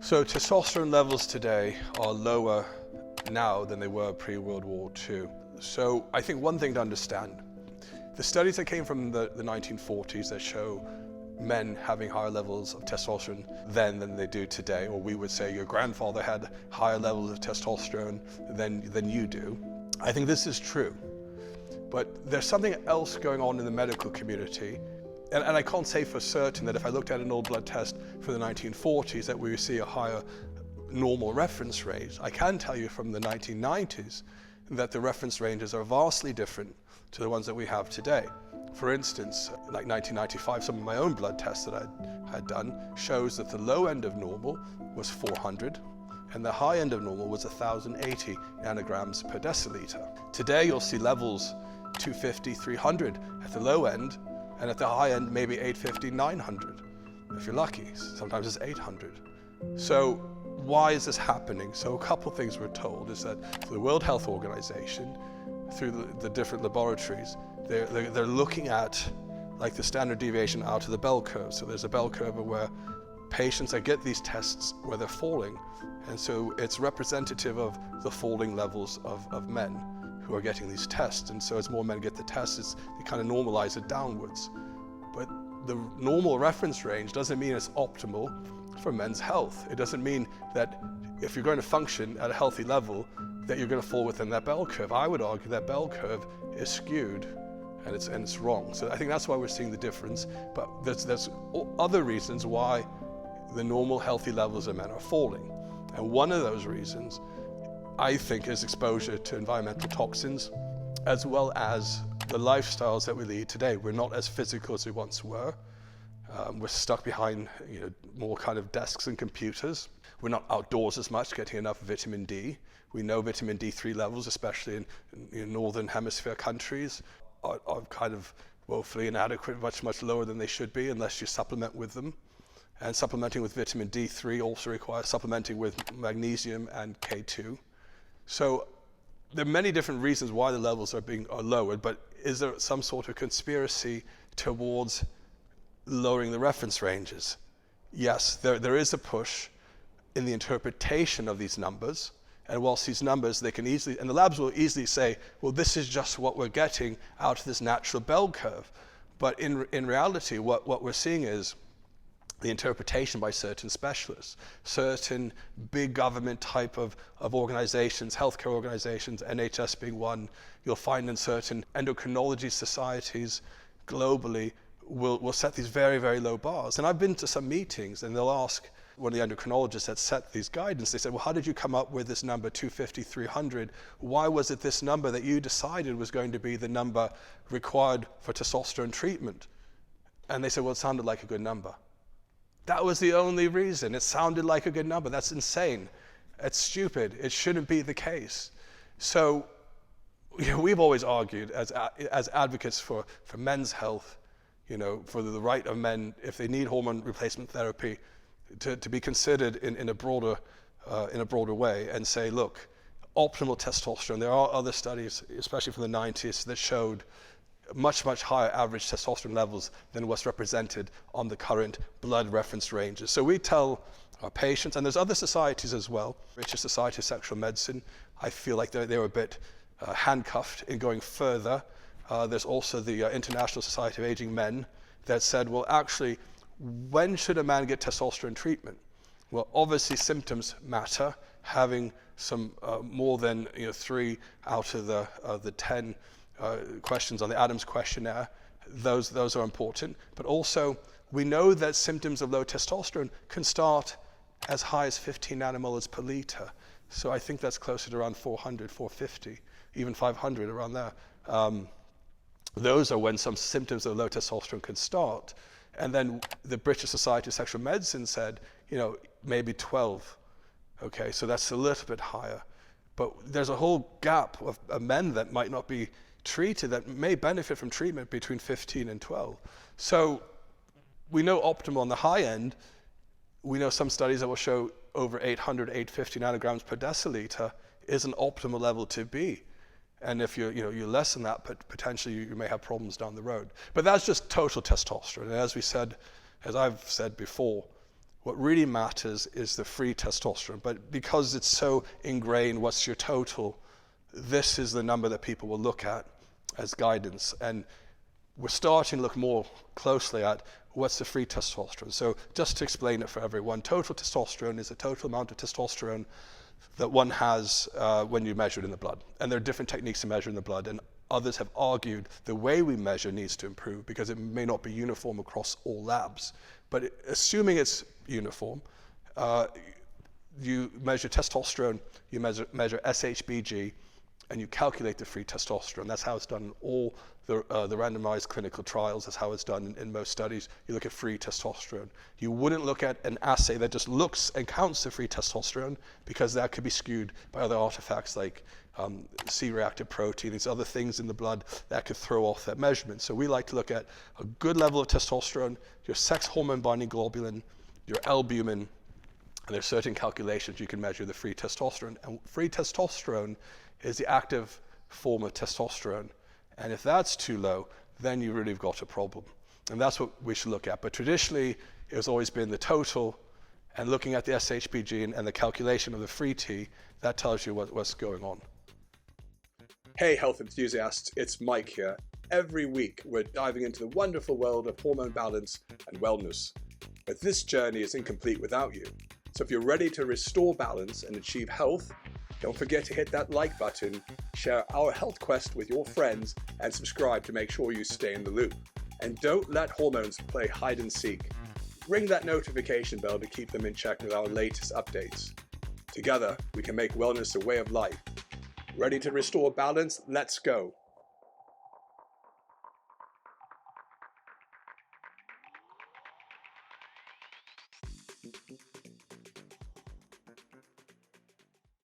So testosterone levels today are lower now than they were pre-World War II. So I think one thing to understand, the studies that came from the 1940s that show men having higher levels of testosterone then than they do today, or we would say your grandfather had higher levels of testosterone than you do. I think this is true, but there's something else going on in the medical community. And I can't say for certain that if I looked at an old blood test for the 1940s that we would see a higher normal reference range. I can tell you from the 1990s that the reference ranges are vastly different to the ones that we have today. For instance, like 1995, some of my own blood tests that I had done shows that the low end of normal was 400 and the high end of normal was 1,080 nanograms per deciliter. Today you'll see levels 250, 300 at the low end, and at the high end, maybe 850, 900, if you're lucky. Sometimes it's 800. So why is this happening? So a couple of things we're told is that the World Health Organization, through the different laboratories, they're looking at like the standard deviation out of the bell curve. So there's a bell curve where patients that get these tests where they're falling. And so it's representative of the falling levels of men who are getting these tests. And so as more men get the tests, they kind of normalize it downwards. But the normal reference range doesn't mean it's optimal for men's health. It doesn't mean that if you're going to function at a healthy level, that you're going to fall within that bell curve. I would argue that bell curve is skewed and it's wrong. So I think that's why we're seeing the difference. But there's other reasons why the normal healthy levels of men are falling. And one of those reasons, I think, is exposure to environmental toxins, as well as the lifestyles that we lead today. We're not as physical as we once were. We're stuck behind more kind of desks and computers. We're not outdoors as much, getting enough vitamin D. We know vitamin D3 levels, especially in northern hemisphere countries, are kind of woefully inadequate, much lower than they should be unless you supplement with them. And supplementing with vitamin D3 also requires supplementing with magnesium and K2. So there are many different reasons why the levels are lowered, but is there some sort of conspiracy towards lowering the reference ranges? Yes, there is a push in the interpretation of these numbers. And whilst these numbers, they can easily, and the labs will easily say, well, this is just what we're getting out of this natural bell curve. But in reality, what we're seeing is the interpretation by certain specialists, certain big government type of organizations, healthcare organizations, NHS being one. You'll find in certain endocrinology societies globally will set these very, very low bars. And I've been to some meetings and they'll ask one of the endocrinologists that set these guidance, they said, well, how did you come up with this number 250, 300? Why was it this number that you decided was going to be the number required for testosterone treatment? And they said, well, it sounded like a good number. That was the only reason. It sounded like a good number. That's insane. It's stupid. It shouldn't be the case. So we've always argued as advocates for men's health, for the right of men, if they need hormone replacement therapy, to be considered in a broader way and say, look, optimal testosterone. There are other studies, especially from the 90s, that showed much higher average testosterone levels than what's represented on the current blood reference ranges. So we tell our patients, and there's other societies as well, British Society of Sexual Medicine, I feel like they were a bit handcuffed in going further. There's also the International Society of Aging Men that said, well, actually, when should a man get testosterone treatment? Well, obviously symptoms matter. Having some more than 3 out of the 10 questions on the Adams questionnaire, those are important. But also, we know that symptoms of low testosterone can start as high as 15 nanomolars per liter. So I think that's closer to around 400, 450, even 500 around there. Those are when some symptoms of low testosterone can start. And then the British Society of Sexual Medicine said, maybe 12. Okay, so that's a little bit higher. But there's a whole gap of men that might not be treated that may benefit from treatment between 15 and 12. So we know optimal on the high end. We know some studies that will show over 800, 850 nanograms per deciliter is an optimal level to be. And if you're less than that, but potentially you may have problems down the road. But that's just total testosterone. And as I've said before, What really matters is the free testosterone. But because it's so ingrained, what's your total, this is the number that people will look at as guidance. And we're starting to look more closely at what's the free testosterone. So just to explain it for everyone, total testosterone is the total amount of testosterone that one has when you measure it in the blood. And there are different techniques to measure in the blood, and others have argued the way we measure needs to improve because it may not be uniform across all labs. But assuming it's uniform, you measure testosterone, you measure SHBG, and you calculate the free testosterone. That's how it's done in all the randomized clinical trials. That's how it's done in most studies. You look at free testosterone. You wouldn't look at an assay that just looks and counts the free testosterone because that could be skewed by other artifacts like C-reactive protein, these other things in the blood that could throw off that measurement. So we like to look at a good level of testosterone, your sex hormone binding globulin, your albumin, and there's certain calculations you can measure the free testosterone. And free testosterone is the active form of testosterone. And if that's too low, then you really have got a problem. And that's what we should look at. But traditionally, it has always been the total, and looking at the SHBG and the calculation of the free T, that tells you what's going on. Hey health enthusiasts, it's Mike here. Every week we're diving into the wonderful world of hormone balance and wellness. But this journey is incomplete without you. So if you're ready to restore balance and achieve health, don't forget to hit that like button, share our health quest with your friends, and subscribe to make sure you stay in the loop. And don't let hormones play hide and seek. Ring that notification bell to keep them in check with our latest updates. Together, we can make wellness a way of life. Ready to restore balance? Let's go.